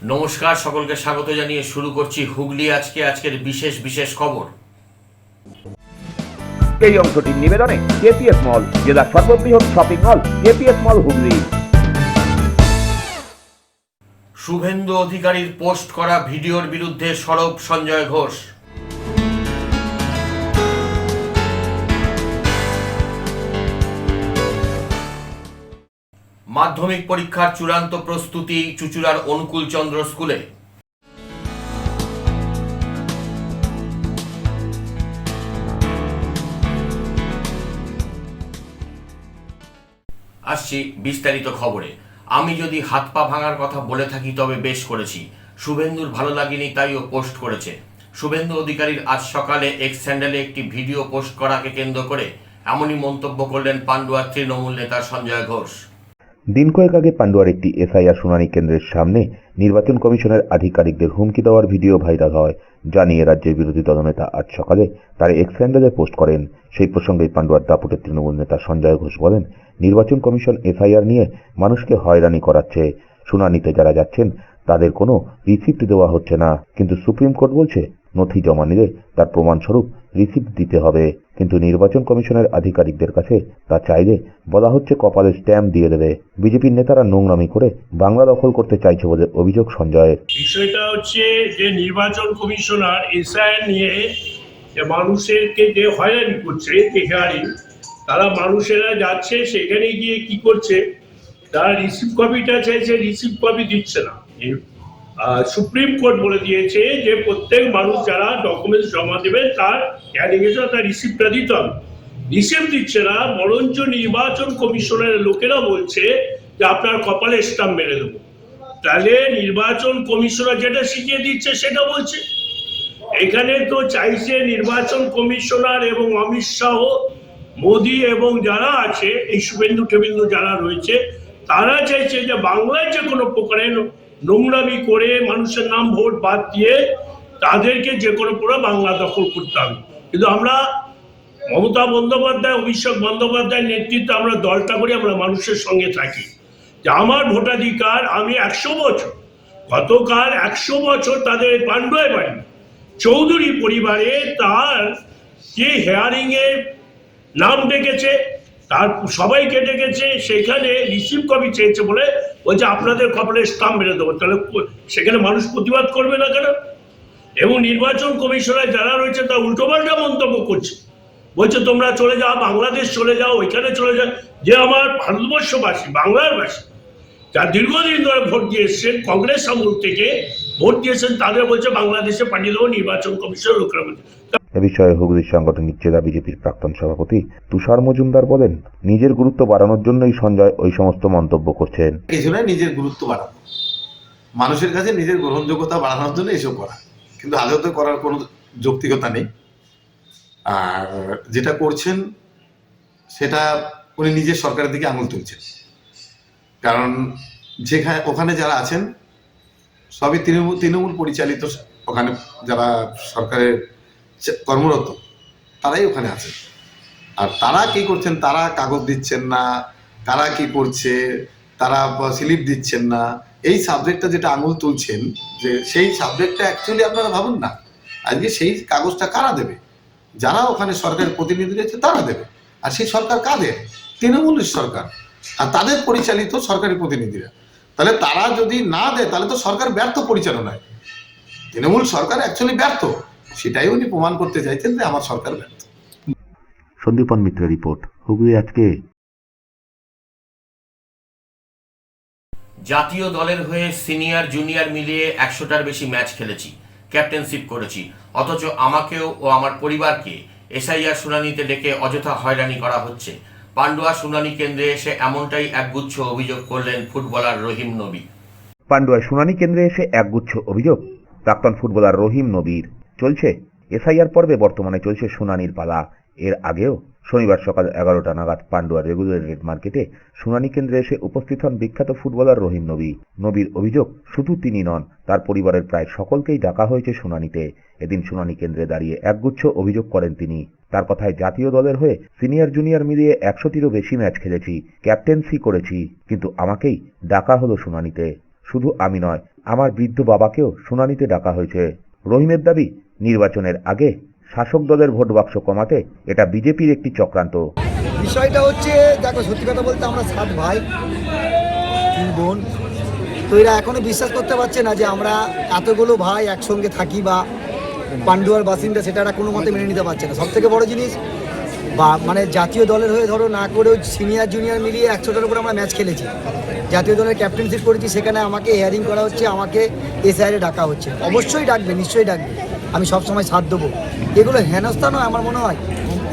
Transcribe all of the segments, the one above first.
নমস্কার, সকলকে স্বাগত জানিয়ে শুরু করছি হুগলি আজকের বিশেষ খবর। এই অংশটির নিবেদনে কেপিএস মল, জেলার সর্ববৃহৎ শপিং মল কেপিএস মল হুগলি। শুভেন্দু অধিকারীর পোস্ট করা ভিডিওর বিরুদ্ধে সরব সঞ্জয় ঘোষ। মাধ্যমিক পরীক্ষার চূড়ান্ত প্রস্তুতি চুঁচুড়ার অনুকূলচন্দ্র স্কুলে। আসছি বিস্তারিত খবরে। আমি যদি হাত পা ভাঙার কথা বলে থাকি তবে বেশ করেছি। শুভেন্দুর ভালো লাগেনি তাই ও পোস্ট করেছে। শুভেন্দু অধিকারীর আজ সকালে এক্স স্যান্ডেলে একটি ভিডিও পোস্ট করাকে কেন্দ্র করে এমনই মন্তব্য করলেন পান্ডুয়ার তৃণমূল নেতা সঞ্জয় ঘোষ। দিন কয়েক আগে পান্ডুয়ার একটি এসআইআর শুনানি কেন্দ্রের সামনে নির্বাচন কমিশনের আধিকারিকদের হুমকি দেওয়ার ভিডিও ভাইরাল হয়, যা নিয়ে রাজ্যের বিরোধী দলনেতা আজ সকালে তার এক্স হ্যান্ডেলে পোস্ট করেন। সেই প্রসঙ্গে পান্ডুয়ার দাপুটের তৃণমূল নেতা সঞ্জয় ঘোষ বলেন, নির্বাচন কমিশন এসআইআর নিয়ে মানুষকে হয়রানি করাচ্ছে। শুনানিতে যারা যাচ্ছেন তাদের কোনো রিসিপ্ট দেওয়া হচ্ছে না, কিন্তু সুপ্রিম কোর্ট বলছে নথি জমা নিলে তার প্রমাণস্বরূপ রিসিপ্ট দিতে হবে। কিন্তু নির্বাচন কমিশনের আধিকারিকদের কাছে তা চাইলে বলা হচ্ছে কপালে স্ট্যাম্প দিয়ে দেবে। বিজেপির নেতারা নোংরামি করে বাংলা দখল করতে চাইছে বলে অভিযোগ সঞ্জয়ের। বিষয়টা হচ্ছে যে নির্বাচন কমিশনার এসআইআর নিয়ে যে মানুষেরকে যে হয়রানি করছে, যে হিয়ারিং, তারা মানুষেরা যাচ্ছে সেখানে গিয়ে কি করছে, তারা রিসিপ্ট কপিটা চাইছে, রিসিপ্ট কপি দিচ্ছে না। সুপ্রিম কোর্ট বলে দিয়েছে যে প্রত্যেক মানুষ যারা ডকুমেন্টস জমা দেবে তার ক্যান্ডিডেটরা তার রিসিপ্টটা দিতে হবে। রিসিপ্ট দিচ্ছে না, বরঞ্চ নির্বাচন কমিশনের লোকেরা বলছে যে আপনার কপালে স্টাম্প মেরে দেবো। তাহলে নির্বাচন কমিশনার যেটা শিখিয়ে দিচ্ছে সেটা বলছে। এখানে তো চাইছে নির্বাচন কমিশনার এবং অমিত শাহ, মোদী এবং যারা আছে এই শুভেন্দু টেবিন্দু যারা রয়েছে, তারা চাইছে যে বাংলায় যে কোনো প্রকারে নোংরামি করে মানুষের নাম ভোট বাদ দিয়ে তাদেরকে যে কোনো পুরো বাংলা দখল করতে হবে। কিন্তু আমরা মমতা বন্দ্যোপাধ্যায়, অভিষেক বন্দ্যোপাধ্যায়ের নেতৃত্বে আমরা দলটা করি, আমরা মানুষের সঙ্গে থাকি। যে আমার ভোটাধিকার, আমি 100 বছর, গতকাল 100 বছর তাদের পান্ডুয়ায় বাড়ি চৌধুরী পরিবারে তার যে হেয়ারিং এ নাম ডেকেছে, তার সবাইকে ডেকেছে, সেখানে রিসিভ কপি চেয়েছে বলে বলছে আপনাদের কপালে স্টাম্প মেরে দেবো। তাহলে সেখানে মানুষ প্রতিবাদ করবে না কেন? এবং নির্বাচন কমিশনার যারা রয়েছে তারা উল্টোপাল্টা মন্তব্য করছে, বলছে তোমরা চলে যাও, বাংলাদেশ চলে যাও, ওইখানে চলে যাও। যে আমার ভারতবর্ষবাসী, বাংলার বাসী, যারা দীর্ঘদিন ধরে ভোট দিয়ে এসছেন, কংগ্রেস আমল থেকে ভোট দিয়েছেন, তাদের বলছে বাংলাদেশে পাঠিয়ে দেবো নির্বাচন কমিশনের লোকরা বলছে। এ বিষয়ে হুগলির সাংগঠনিক জেলা বিজেপির প্রাক্তন সভাপতি তুষার মজুমদার বলেন, নিজের গুরুত্ব বাড়ানোর জন্যই সঞ্জয় ওই সমস্ত মন্তব্য করছেন। কিছু নয়, নিজের গুরুত্ব বাড়ানো, মানুষের কাছে নিজের গ্রহণযোগ্যতা বাড়ানোর জন্য এসব করা, কিন্তু আদতে করার কোনো যৌক্তিকতা নেই। আর যেটা করছেন সেটা উনি নিজের সরকারের দিকে আঙুল তুলছেন, কারণ ওখানে যারা আছেন সবই তৃণমূল পরিচালিত, ওখানে যারা সরকারের কর্মরত তারাই ওখানে আছেন। আর তারা কি করছেন, তারা কাগজ দিচ্ছেন না, তারা কি করছে, তারা স্লিপ দিচ্ছেন না, এই সাবজেক্টটা যেটা আঙুল তুলছেন, যে সেই সাবজেক্টটা অ্যাকচুয়ালি আপনারা ভাবুন না, আজকে সেই কাগজটা কারা দেবে? যারা ওখানে সরকারের প্রতিনিধি রয়েছে তারা দেবে। আর সেই সরকার কাদের? তৃণমূলের সরকার, আর তাদের পরিচালিত সরকারি প্রতিনিধিরা। তাহলে তারা যদি না দেয় তাহলে তো সরকার ব্যর্থ পরিচালনায়, তৃণমূল সরকার অ্যাকচুয়ালি ব্যর্থ, সেটাই উনি প্রমাণ করতে চাইছেন যে আমার সরকার ব্যর্থ। সন্দীপন মিত্রের রিপোর্ট, হুগলি আজকে। জাতীয় দলের হয়ে সিনিয়র জুনিয়র মিলিয়ে 100টার বেশি ম্যাচ খেলেছি, ক্যাপ্টেনশিপ করেছি, অথচ আমাকেও ও আমার পরিবারকে এসআইআর শুনানিতে ডেকে অযথা হয়রানি করা হচ্ছে। পান্ডুয়া শুনানি কেন্দ্রে এসে এমনটাই একগুচ্ছ অভিযোগ করলেন ফুটবলার রহিম নবী। পান্ডুয়ায় শুনানি কেন্দ্রে এসে একগুচ্ছ অভিযোগ প্রাক্তন ফুটবলার রহিম নবীর। চলছে এসআইআর পর্বে, বর্তমানে চলছে শুনানির পালা। এর আগেও শনিবার সকাল 11টা নাগাদ পান্ডুয়া রেগুলেটেড মার্কেটে শুনানি কেন্দ্রে এসে উপস্থিত হন বিখ্যাত ফুটবলার রহিম নবী। নবীর অভিযোগ, শুধু তিনি নন, তার পরিবারের প্রায় সকলকেই ডাকা হয়েছে শুনানিতে। এদিন শুনানি কেন্দ্রে দাঁড়িয়ে একগুচ্ছ অভিযোগ করেন তিনি। তার কথায়, জাতীয় দলের হয়ে সিনিয়র জুনিয়র মিলিয়ে 100টিরও বেশি ম্যাচ খেলেছি, ক্যাপ্টেন্সি করেছি, কিন্তু আমাকেই ডাকা হলো শুনানিতে। শুধু আমি নয়, আমার বৃদ্ধ বাবাকেও শুনানিতে ডাকা হয়েছে। রহিমের দাবি, নির্বাচনের আগে শাসক দলের ভোট বাক্স কমাতে এটা বিজেপির একটি চক্রান্ত। বিষয়টা হচ্ছে, দেখো সত্যি কথা বলতে আমরা 7 ভাই 3 বোন, তো এরা এখনো বিশ্বাস করতে পারছে না যে আমরা এতগুলো ভাই একসঙ্গে থাকি বা পান্ডুয়ার বাসিন্দা, সেটা এরা কোনো মতে মেনে নিতে পারছে না। সব থেকে বড় জিনিস, বা মানে জাতীয় দলের হয়ে ধরো না করেও সিনিয়র জুনিয়র মিলিয়ে 100টার উপরে আমরা ম্যাচ খেলেছি, জাতীয় দলের ক্যাপ্টেনশিপ করেছি, সেখানে আমাকে হিয়ারিং করা হচ্ছে, আমাকে এসআইআরে ডাকা হচ্ছে। অবশ্যই ডাকবে, নিশ্চয়ই ডাকবে, আমি সবসময় সাথ দেবো। এগুলো হেনস্থা নয় আমার মনে হয়,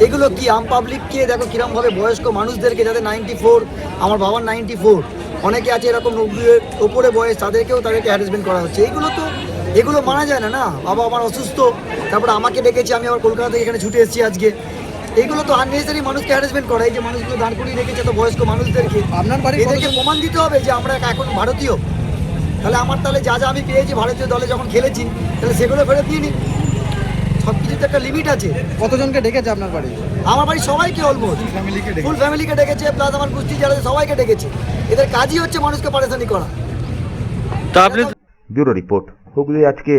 এগুলো কি আম পাবলিককে দেখো কিরমভাবে বয়স্ক মানুষদেরকে, যাদের 94, আমার বাবার 94, অনেকে আছে এরকম 90-এর ওপরে বয়স, তাদেরকে হ্যারাসমেন্ট করা হচ্ছে। এগুলো মানা যায় না। বাবা আমার অসুস্থ, তারপরে আমাকে ডেকেছে, আমি আবার কলকাতা থেকে এখানে ছুটে এসেছি আজকে। এইগুলো তো আননেসেসারি মানুষকে হ্যারাসমেন্ট করা। এই যে মানুষগুলো দাঁড় করিয়ে রেখেছে তো বয়স্ক মানুষদেরকে, আপনার বাড়ি এদেরকে প্রমাণ দিতে হবে যে আমরা এখন ভারতীয়। তাহলে যা আমি পেয়েছি ভারতীয় দলে যখন খেলেছি, তাহলে সেগুলো ফেরত দিয়ে নিই। সব কিছুতে একটা লিমিট আছে। কতজনকে ডেকেছে আপনার বাড়ি? আমার বাড়ি সবাইকে, অলমোস্ট ফুল ফ্যামিলিকে ডেকেছে, প্লাস আমার কুস্তি যারা সবাইকে ডেকেছে। এদের কাজই হচ্ছে মানুষকে পারেশানি করা। ব্যুরো রিপোর্ট, হুগলি আজকে।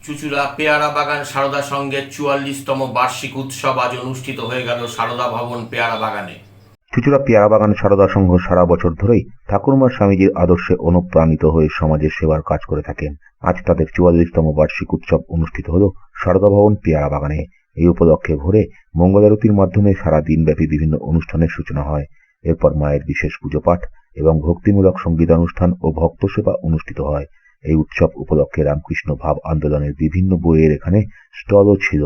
চুচুড়া পেয়ারা বাগান সারদা সংঘের 44তম বার্ষিক উৎসব আজ অনুষ্ঠিত হয়ে গেল সারদা ভবন পেয়ারা বাগানে। চুচুড়া পেয়ারা বাগান সারদা সংঘ সারা বছর ধরেই ঠাকুরমার স্বামীজির আদর্শে অনুপ্রাণিত হয়ে সমাজের সেবার কাজ করে থাকেন। আজ তাদের 44তম বার্ষিক উৎসব অনুষ্ঠিত হল সারদা ভবন পেয়ারা বাগানে। এই উপলক্ষে ভোরে মঙ্গলারতির মাধ্যমে সারা দিনব্যাপী বিভিন্ন অনুষ্ঠানের সূচনা হয়। এরপর মায়ের বিশেষ পুজো পাঠ এবং ভক্তিমূলক সঙ্গীতানুষ্ঠান ও ভক্ত সেবা অনুষ্ঠিত হয়। এই উৎসব উপলক্ষে রামকৃষ্ণ ভাব আন্দোলনের বিভিন্ন বইয়ের এখানে স্টলও ছিল,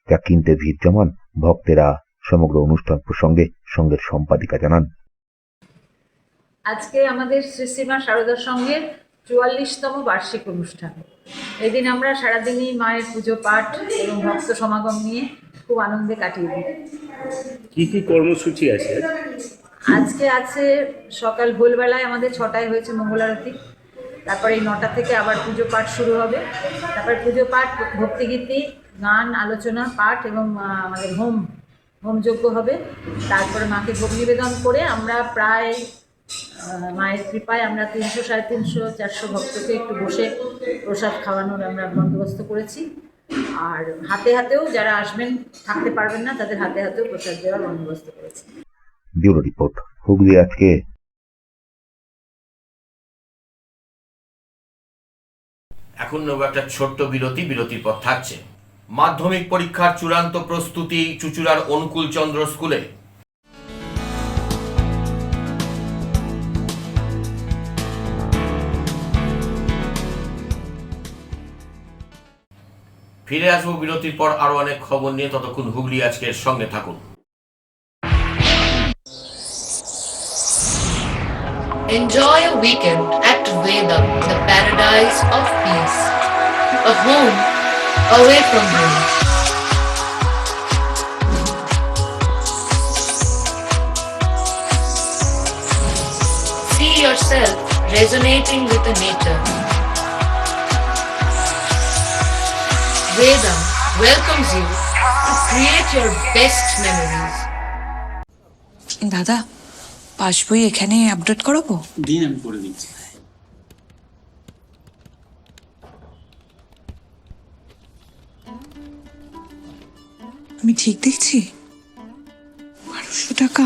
যা কিনতে ভিড় জমান ভক্তেরা। সমগ্র অনুষ্ঠান প্রসঙ্গে সংঘের সম্পাদিকা জানান, আজকে আমাদের শ্রীশ্রীমা সারদা সংঘের 44তম বার্ষিক অনুষ্ঠান। এদিন আমরা সারাদিনই মায়ের পুজো পাঠ এবং ভক্ত সমাগম নিয়ে খুব আনন্দে কাটিয়ে দিই। কি কি কর্মসূচি আছে? আজকে আছে সকাল ভোরবেলায় আমাদের 6টায় হয়েছে মঙ্গলারতি, তারপরে 9টা থেকে আবার পুজো পাঠ শুরু হবে। তারপরে পুজো পাঠ, ভক্তিগীতি, গান, আলোচনা, পাঠ এবং আমাদের হোমযজ্ঞ হবে। তারপরে মাকে ভোগ নিবেদন করে আমরা প্রায় মায়ের কৃপায় আমরা 300, 350, 400 ভক্তকে একটু বসে প্রসাদ খাওয়ানোর আমরা বন্দোবস্ত করেছি। আর হাতে হাতেও যারা আসবেন, থাকতে পারবেন না, তাদের হাতে হাতেও প্রসাদ দেওয়ার বন্দোবস্ত করেছি। ব্যুরো রিপোর্ট, হুগলি আজকে। এখন নেব একটা ছোট্ট বিরতি, বিরতির পর থাকছে মাধ্যমিক পরীক্ষার চূড়ান্ত প্রস্তুতি চুচুড়ার অনুকূল চন্দ্র স্কুলে। ফিরে আসবো বিরতির পর আরো অনেক খবর নিয়ে। ততক্ষণ হুগলি আজকের সঙ্গে থাকুন। Enjoy a weekend at Vedam, the paradise of peace. A home away from home. See yourself resonating with the nature. Vedam welcomes you to create your best memories. দাদা, পাসবই এখানে আপডেট করাবো? দিন, আমি করে দিচ্ছি। আমি ঠিক দেখছি? 1200 টাকা?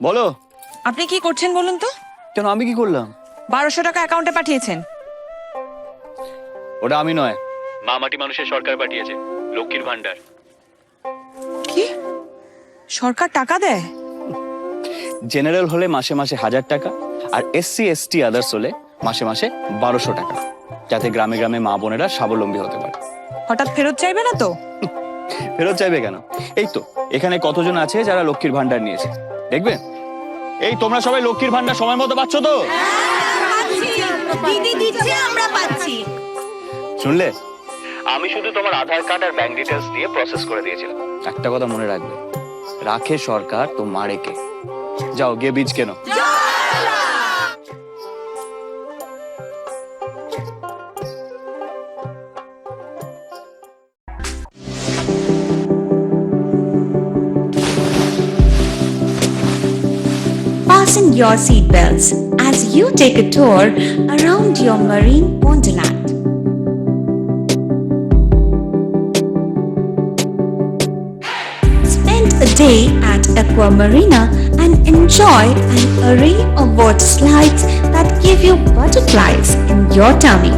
বলো, আপনি কি করছেন বলুন তো? কেন আমি কি করলাম? 1200 টাকা অ্যাকাউন্টে পাঠিয়েছেন। ওটা আমি নয়, মা মাটি মানুষের সরকার পাঠিয়েছে, লক্ষ্মীর ভান্ডার। কি? সরকার টাকা দেয়? জেনারেল হলে মাসে মাসে 1000 টাকা, আর এসসি এসটি আদার্স হলে মাসে মাসে 1200 টাকা, যাতে গ্রামে গ্রামে মা বোনেরা স্বাবলম্বী হতে পারে। হঠাৎ ফেরত চাইবে না তো? ফেরত চাইবে কেন? এই তো এখানে কতজন আছে যারা লক্ষ্মীর ভান্ডার নিয়েছে, দেখবে। এই তোমরা সবাই লক্ষ্মীর ভান্ডার সময় মতো পাচ্ছ তো? দিদি দিচ্ছে, আমরা পাচ্ছি। শুনলে, আমি শুধু তোমার আধার কার্ড আর ব্যাংক ডিটেলস দিয়ে প্রসেস করে দিয়েছিলাম। একটা কথা মনে রাখবে, রাখে সরকার তো মারে কে? যাও গিয়ে বীজ কেনো। Fasten your seatbelts as you take a tour around your marine wonderland. Spend a day at Aqua Marina and enjoy an array of water slides that give you butterflies in your tummy.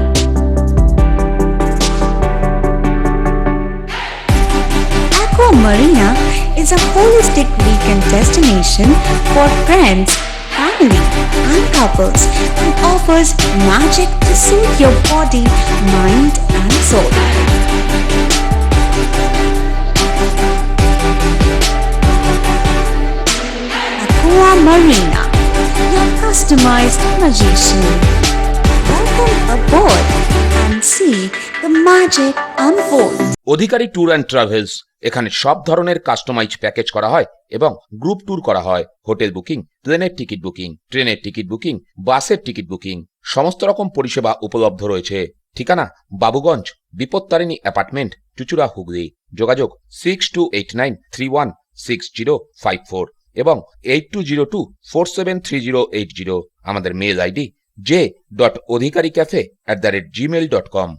Aqua Marina is a holistic weekend destination for friends, family, and couples and offers magic to soothe your body, mind, and soul. Aqua Marina, your customized magician. Welcome aboard and see the magic unfold. Adhikari tour and travels, এখানে সব ধরনের customise package করা হয় এবং group tour করা হয়। Hotel booking, প্লেনের ticket booking, ট্রেনের টিকিট বুকিং, বাসের টিকিট বুকিং, সমস্ত রকম পরিষেবা উপলব্ধ রয়েছে। ঠিকানা বাবুগঞ্জ, বিপত্তারিণী অ্যাপার্টমেন্ট, চুচুড়া, হুগলি। যোগাযোগ 6289316054 এবং 8202473080। আমাদের মেল আইডি j.odhikaricafe@gmail.com।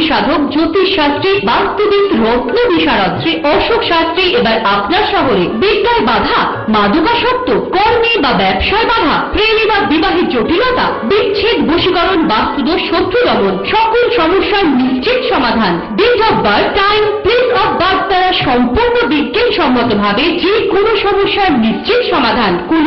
সাধক জ্যোতিষ শাস্ত্রী, বাস্তুবিদ, রত্ন বিশারদ অশোক শাস্ত্রী এবার আপনার শহরে। বিদ্যায় বাধা, মাদকাসক্ত, কর্মে বা ব্যবসায় বাধা, প্রেমে বা বিবাহের জটিলতা, বিচ্ছেদ, বশীকরণ, বাস্তুদোষ, শত্রু দমন, সকল সমস্যার নিশ্চিত সমাধান। Date of birth, time, place of birth দ্বারা সম্পূর্ণ বিজ্ঞানসম্মত ভাবে যে কোনো সমস্যার নিশ্চিত সমাধান। কোন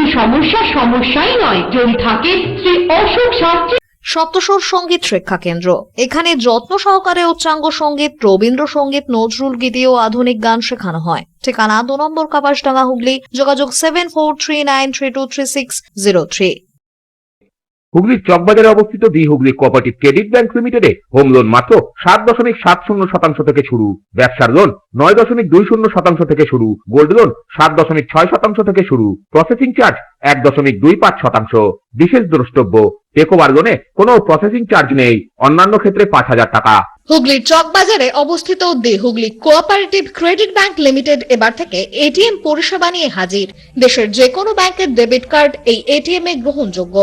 সমস্যাই নয় যদি থাকে শ্রী অশোক শাস্ত্রী। সপ্তস্বর সঙ্গীত শিক্ষা কেন্দ্র। এখানে যত্ন সহকারে উচ্চাঙ্গ সঙ্গীত, রবীন্দ্রসঙ্গীত, নজরুল গীতি ও আধুনিক গান শেখানো হয়। ঠিকানা 2 নম্বর কাপাসডাঙ্গা, হুগলি। যোগাযোগ 7439323603। হুগলির চকবাজারে অবস্থিত the Hooghly cooperative credit bank লিমিটেডে হোম লোন মাত্র 7.70% থেকে শুরু। ব্যবসার লোন 9.20% থেকে শুরু। গোল্ড লোন 7.6% থেকে শুরু। Processing charge 1.25%। বিশেষ দ্রষ্টব্য, টেকওভার লোনে কোনো প্রসেসিং চার্জ নেই। অন্যান্য ক্ষেত্রে 5,000 টাকা। হুগলির চকবাজারে অবস্থিত the Hooghly cooperative credit bank limited এবার থেকে এটিএম পরিষেবা নিয়ে হাজির। দেশের যে কোনো ব্যাংকের ডেবিট কার্ড এই এটিএম এ গ্রহণযোগ্য।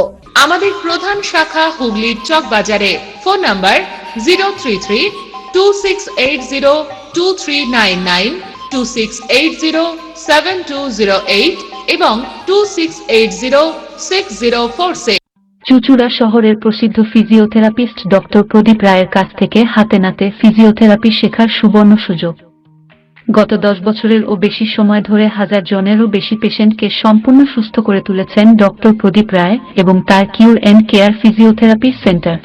আমাদের প্রধান শাখা হুগলির চকবাজারে। ফোন নাম্বার 033-2680-2399, 2680-7208 এবং 2680-6046। চুচুড়া শহরের প্রসিদ্ধ ফিজিওথেরাপিস্ট ডক্টর প্রদীপ রায়ের কাছ থেকে হাতে নাতে ফিজিওথেরাপি শেখার সুবর্ণ সুযোগ। গত 10 বছরেরও বেশি সময় ধরে 1000 জনেরও বেশি পেশেন্টকে সম্পূর্ণ সুস্থ করে তুলেছেন ডক্টর প্রদীপ রায় এবং তার কিউর এন্ড কেয়ার ফিজিওথেরাপি সেন্টার।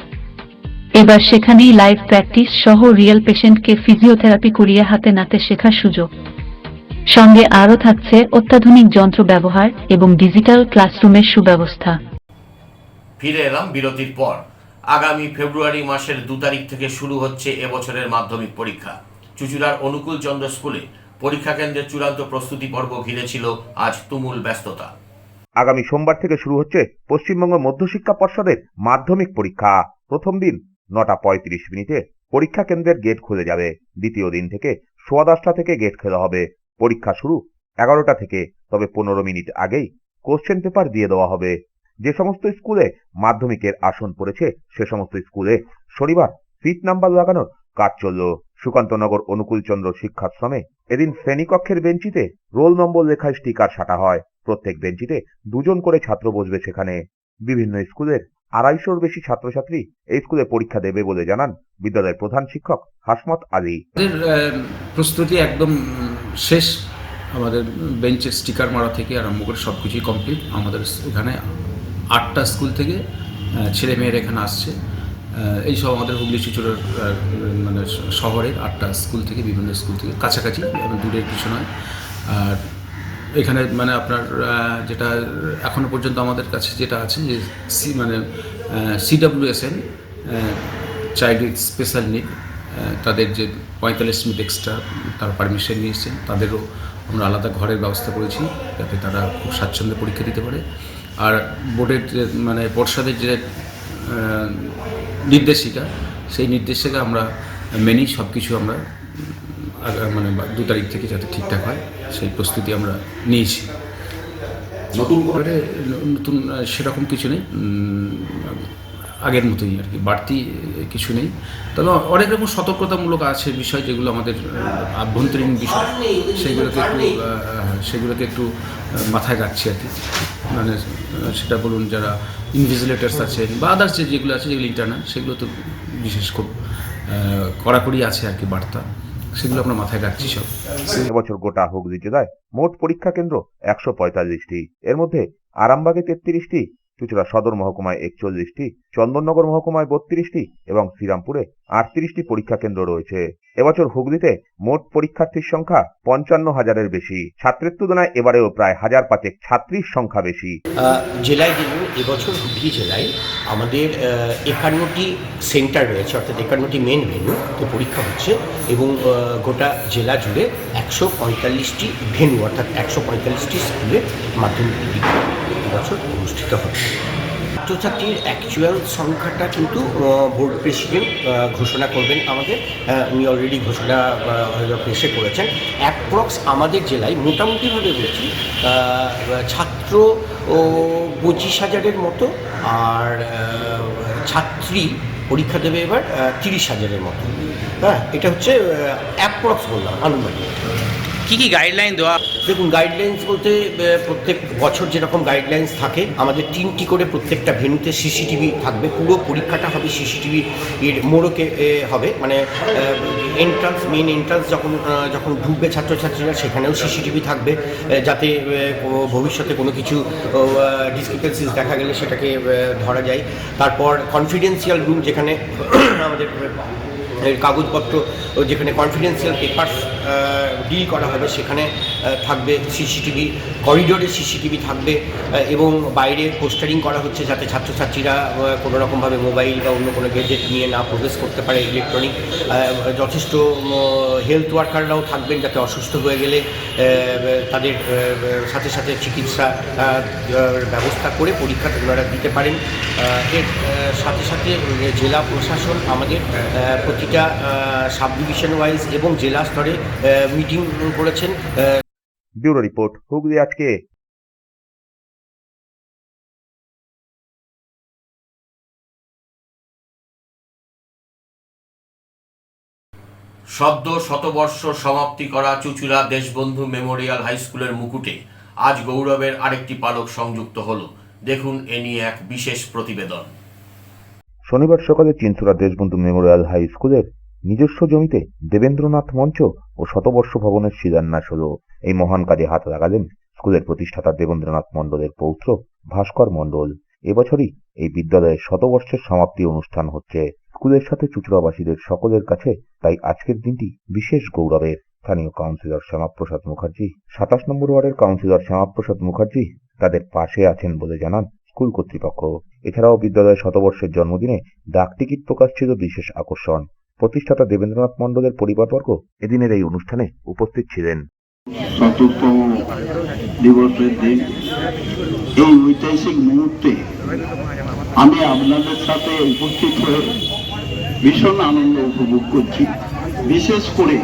এবার সেখানেই লাইভ প্র্যাকটিস সহ রিয়েল পেশেন্টকে ফিজিওথেরাপি করিয়ে হাতে নাতে শেখার সুযোগ। সঙ্গে আরও থাকছে অত্যাধুনিক যন্ত্র ব্যবহার এবং ডিজিটাল ক্লাসরুমের সুব্যবস্থা। ফিরে এলাম বিরতির পর। আগামী ফেব্রুয়ারি মাসের 2 তারিখ থেকে শুরু হচ্ছে এবছরের মাধ্যমিক পরীক্ষা। চুচুড়ার অনুকূল চন্দ্র স্কুলে পরীক্ষা কেন্দ্রের চূড়ান্ত প্রস্তুতি পর্ব ঘিরেছিল আজ তুমুল ব্যস্ততা। আগামী সোমবার থেকে শুরু হচ্ছে পশ্চিমবঙ্গ মধ্যশিক্ষা পর্ষদের মাধ্যমিক পরীক্ষা। প্রথম দিন 9:35 পরীক্ষা কেন্দ্রের গেট খুলে যাবে। দ্বিতীয় দিন থেকে 10:15 থেকে গেট খোলা হবে। পরীক্ষা শুরু 11টা থেকে, তবে 15 মিনিট আগেই কোশ্চেন পেপার দিয়ে দেওয়া হবে। যে সমস্ত স্কুলে মাধ্যমিকের আসন পড়েছে সে সমস্ত স্কুলে শনিবার সিট নাম্বার লাগানোর কাজ চলল। সুকান্তনগর অনুকূলচন্দ্র শিক্ষাশ্রমে এদিন শ্রেণীকক্ষের বেঞ্চিতে রোল নম্বর লেখায় স্টিকার সাটা হয়। প্রত্যেক বেঞ্চিতে 2 জন করে ছাত্র বসবে সেখানে। বিভিন্ন স্কুলের 250-র বেশি ছাত্রছাত্রী এই স্কুলে পরীক্ষা দেবে বলে জানান বিদ্যালয়ের প্রধান শিক্ষক হাসমত আলী। প্রস্তুতি একদম শেষ, আমাদের বেঞ্চের স্টিকার মারা থেকে আরম্ভ করে সব কিছুই কমপ্লিট। আমাদের এখানে 8টা স্কুল থেকে ছেলে মেয়েরা এখানে আসছে। এই সব আমাদের হুগলি চুঁচুড়ার মানে শহরের 8টা স্কুল থেকে, বিভিন্ন স্কুল থেকে, কাছাকাছি, দূরের কিছু নয়। আর এখানে মানে আপনার যেটা এখনো পর্যন্ত আমাদের কাছে যেটা আছে যে CWSN child with special need, তাদের যে 45 মিনিট এক্সট্রা তার পারমিশন নিয়েছেন, তাদেরও আমরা আলাদা ঘরের ব্যবস্থা করেছি যাতে তারা খুব স্বাচ্ছন্দ্যে পরীক্ষা দিতে পারে। আর বোর্ডের যে মানে পর্ষদের যে নির্দেশিকা, সেই নির্দেশিকা আমরা মেনেই সব কিছু আমরা মানে 2 তারিখ থেকে যাতে ঠিকঠাক হয় সেই প্রস্তুতি আমরা নিয়েছি। নতুন করে নতুন সেরকম কিছু নেই, আগের মতোই আর কি, বাড়তি কিছু নেই। তবে অনেক রকম সতর্কতামূলক আছে বিষয় যেগুলো আমাদের আভ্যন্তরীণ বিষয়, সেগুলোকে একটু মাথায় রাখছি আর কি। মানে সেটা বলুন যারা ইনভিজিলেটার্স আছেন বা আদার্স যেগুলো আছে, যেগুলো ইন্টারনাল, সেগুলো তো বিশেষ খুব কড়াকড়ি আছে আর কি বার্তা, সেগুলো আমরা মাথায় রাখছি সব। এবছর গোটা হুগলি জেলায় মোট পরীক্ষা কেন্দ্র 145টি। এর মধ্যে আরামবাগে 33টি, চুঁচুড়া সদর মহকুমায় 41টি, চন্দননগর মহকুমায় 32টি এবং শ্রীরামপুরে 38টি পরীক্ষা কেন্দ্র রয়েছে। এবছর হুগলিতে মোট পরীক্ষার্থীর সংখ্যা 55,000-এর বেশি। ছাত্রের তুলনায় এবারেও প্রায় 1,005 ছাত্রীর সংখ্যা বেশি। জেলায় যেমন এবছর হুগলি জেলায় আমাদের 51টি সেন্টার রয়েছে, অর্থাৎ 51টি মেন ভেন্যুতে পরীক্ষা হচ্ছে এবং গোটা জেলা জুড়ে 145টি ভেন্যু অর্থাৎ 145টি স্কুলে মাধ্যমিক পরীক্ষা এবছর অনুষ্ঠিত হবে। ছাত্রছাত্রীর অ্যাকচুয়াল সংখ্যাটা কিন্তু বোর্ড প্রেসিডেন্ট ঘোষণা করবেন আমাদের, উনি অলরেডি ঘোষণা প্রেসে করেছেন। অ্যাপ্রক্স আমাদের জেলায় মোটামুটিভাবে বলছি ছাত্র 25,000-এর মতো, আর ছাত্রী পরীক্ষা দেবে এবার 30,000-এর মতো। হ্যাঁ, এটা হচ্ছে অ্যাপ্রক্স বললাম, আনুমানিক। কী কী গাইডলাইন দেওয়া? দেখুন, গাইডলাইন্স বলতে প্রত্যেক বছর যেরকম গাইডলাইন্স থাকে, আমাদের 3টি করে প্রত্যেকটা ভেন্যুতে সিসিটিভি থাকবে। পুরো পরীক্ষাটা হবে সিসিটিভি এর মোড়কে হবে, মানে এন্ট্রান্স, মেন এন্ট্রান্স যখন ঢুকবে ছাত্রছাত্রীরা সেখানেও সিসিটিভি থাকবে, যাতে ভবিষ্যতে কোনো কিছু ডিসক্রিপেন্সিস দেখা গেলে সেটাকে ধরা যায়। তারপর কনফিডেন্সিয়াল রুম, যেখানে আমাদের কাগজপত্র, যেখানে কনফিডেন্সিয়াল পেপারস ডিল করা হবে, সেখানে থাকবে সিসিটিভি। করিডোরে সিসিটিভি থাকবে এবং বাইরে পোস্টারিং করা হচ্ছে যাতে ছাত্রছাত্রীরা কোনো রকমভাবে মোবাইল বা অন্য কোনো গ্যাজেট নিয়ে না প্রবেশ করতে পারে, ইলেকট্রনিক। যথেষ্ট হেলথ ওয়ার্কাররাও থাকবেন যাতে অসুস্থ হয়ে গেলে তাদের সাথে সাথে চিকিৎসা ব্যবস্থা করে পরীক্ষা ওনারা দিতে পারেন। এর সাথে সাথে জেলা প্রশাসন আমাদের প্রতিটা সাব ডিভিশন ওয়াইজ এবং জেলা স্তরে মিটিং করেছেন। ব্যুরো রিপোর্ট, হুগলি আজকে। সদ্য শতবর্ষ সমাপ্তি করা চুঁচুড়া দেশবন্ধু মেমোরিয়াল হাই স্কুলের মুকুটে আজ গৌরবের আরেকটি পালক সংযুক্ত হলো। দেখুন এ নিয়ে এক বিশেষ প্রতিবেদন। শনিবার সকালে চিনচুড়া দেশবন্ধু মেমোরিয়াল হাই স্কুলের নিজস্ব জমিতে দেবেন্দ্রনাথ মঞ্চ ও শতবর্ষ ভবনের শিলান্যাস হল। এই মহান কাজে হাত লাগালেন স্কুলের প্রতিষ্ঠাতা দেবেন্দ্রনাথ মণ্ডলের পৌত্র ভাস্কর মণ্ডল। এবছরই এই বিদ্যালয়ের শতবর্ষের সমাপ্তি অনুষ্ঠান হচ্ছে। স্কুলের সাথে চুঁচুড়াবাসীদের সকলের কাছে তাই আজকের দিনটি বিশেষ গৌরবের। স্থানীয় কাউন্সিলর শ্যামাপ্রসাদ মুখার্জি, 27 নম্বর ওয়ার্ডের কাউন্সিলর শ্যামাপ্রসাদ মুখার্জি তাদের পাশে আছেন বলে জানান স্কুল কর্তৃপক্ষ। এছাড়াও বিদ্যালয়ের শতবর্ষের জন্মদিনে ডাক টিকিট প্রকাশ ছিল বিশেষ আকর্ষণ। প্রতিষ্ঠাতা দেবেন্দ্রনাথ মণ্ডলের পরিবারবর্গ এদিনের এই অনুষ্ঠানে উপস্থিত ছিলেন। শততম দিবসের দিন, এই ঐতিহাসিক মুহূর্তে আমি আপনাদের সাথে উপস্থিত হয়ে ভীষণ আনন্দ উপভোগ করছি। বিশেষ করে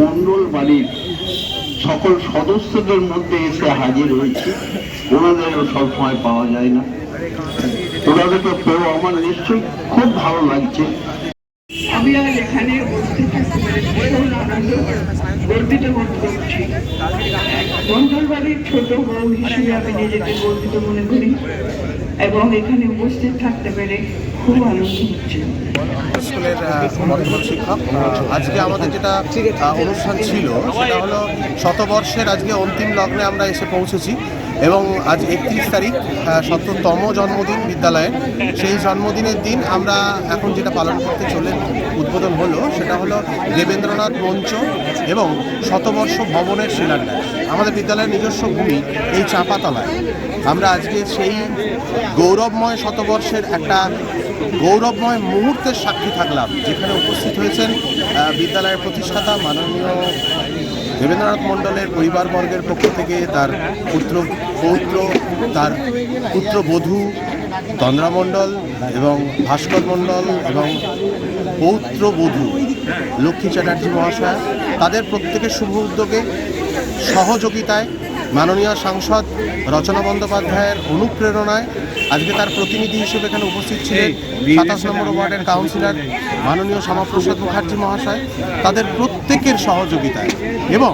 মণ্ডল বাড়ির সকল সদস্যদের মধ্যে এসে হাজির হয়েছি। ওনাদেরও সবসময় পাওয়া যায় না, ওনাদেরকে পেয়েও আমার নিশ্চয়ই খুব ভালো লাগছে। আমি আজ এখানে উপস্থিত থাকতে পেরে ভীষণ আনন্দ গর্বিত বোধ করছি। বন্ধুর বাড়ির ছোট বউ হিসেবে আমি নিজেকে গর্বিত মনে করি এবং এখানে উপস্থিত থাকতে পেরে খুব আনন্দ হচ্ছে। স্কুলের বর্তমান শিক্ষক, আজকে আমাদের যেটা অনুষ্ঠান ছিল সেটা হলো শতবর্ষের আজকে অন্তিম লগ্নে আমরা এসে পৌঁছেছি এবং আজ 31 তারিখ 70তম জন্মদিন বিদ্যালয়ের। সেই জন্মদিনের দিন আমরা এখন যেটা পালন করতে চলে উদ্বোধন হলো সেটা হলো দেবেন্দ্রনাথ মঞ্চ এবং শতবর্ষ ভবনের শিলান্যাস। আমাদের বিদ্যালয়ের নিজস্ব ভূমি এই চাঁপাতলায়। আমরা আজকে সেই গৌরবময় শতবর্ষের একটা গৌরবময় মুহূর্তের সাক্ষী থাকলাম, যেখানে উপস্থিত হয়েছেন বিদ্যালয়ের প্রতিষ্ঠাতা মাননীয় দেবেন্দ্রনাথ মণ্ডলের পরিবারবর্গের পক্ষ থেকে তার পৌত্র, তার পুত্রবধূ তন্দ্রা মণ্ডল এবং ভাস্কর মণ্ডল এবং পৌত্রবধূ লক্ষ্মী চ্যাটার্জি মহাশয়া, তাদের প্রত্যেকের শুভ উদ্যোগে সহযোগিতায় মাননীয় সাংসদ রচনা বন্দ্যোপাধ্যায়ের অনুপ্রেরণায় আজকে তার প্রতিনিধি হিসেবে এখানে উপস্থিত ছিলেন 27 নম্বর ওয়ার্ডের কাউন্সিলর মাননীয় শ্যামাপ্রসাদ মুখার্জি মহাশয়, তাদের প্রত্যেকের সহযোগিতায় এবং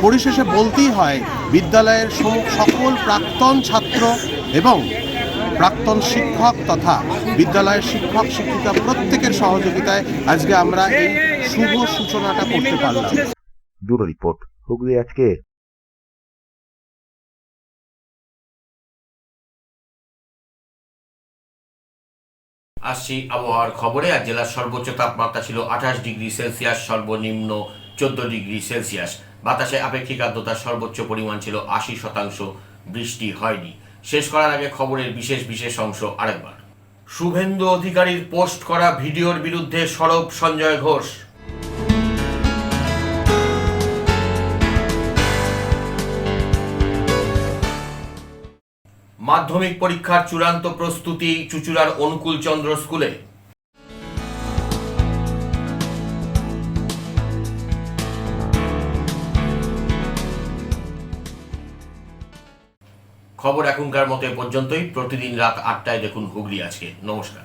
পরিশেষে বলতেই হয় বিদ্যালয়ের সকল প্রাক্তন ছাত্র এবং প্রাক্তন শিক্ষক তথা বিদ্যালয়ের শিক্ষক শিক্ষিকা প্রত্যেকের সহযোগিতায় আজকে আমরা এই শুভ সূচনাটা করতে পারলাম। ব্যুরো রিপোর্ট, হুগলি আজকে। আসছি আবহাওয়ার খবরে। আজ জেলার সর্বোচ্চ তাপমাত্রা ছিল 28 ডিগ্রি সেলসিয়াস, সর্বনিম্ন 14 ডিগ্রি সেলসিয়াস। বাতাসে আপেক্ষিক আর্দ্রতার সর্বোচ্চ পরিমাণ ছিল 80%। বৃষ্টি হয়নি। শেষ করার আগে খবরের বিশেষ অংশ আরেকবার। শুভেন্দু অধিকারীর পোস্ট করা ভিডিওর বিরুদ্ধে সরব সঞ্জয় ঘোষ। মাধ্যমিক পরীক্ষার চূড়ান্ত প্রস্তুতি চুঁচুড়ার অনুকূলচন্দ্র স্কুলে। খবর এখনকার মতো পর্যন্তই। প্রতিদিন রাত 8টায় দেখুন হুগলি আজকে। নমস্কার।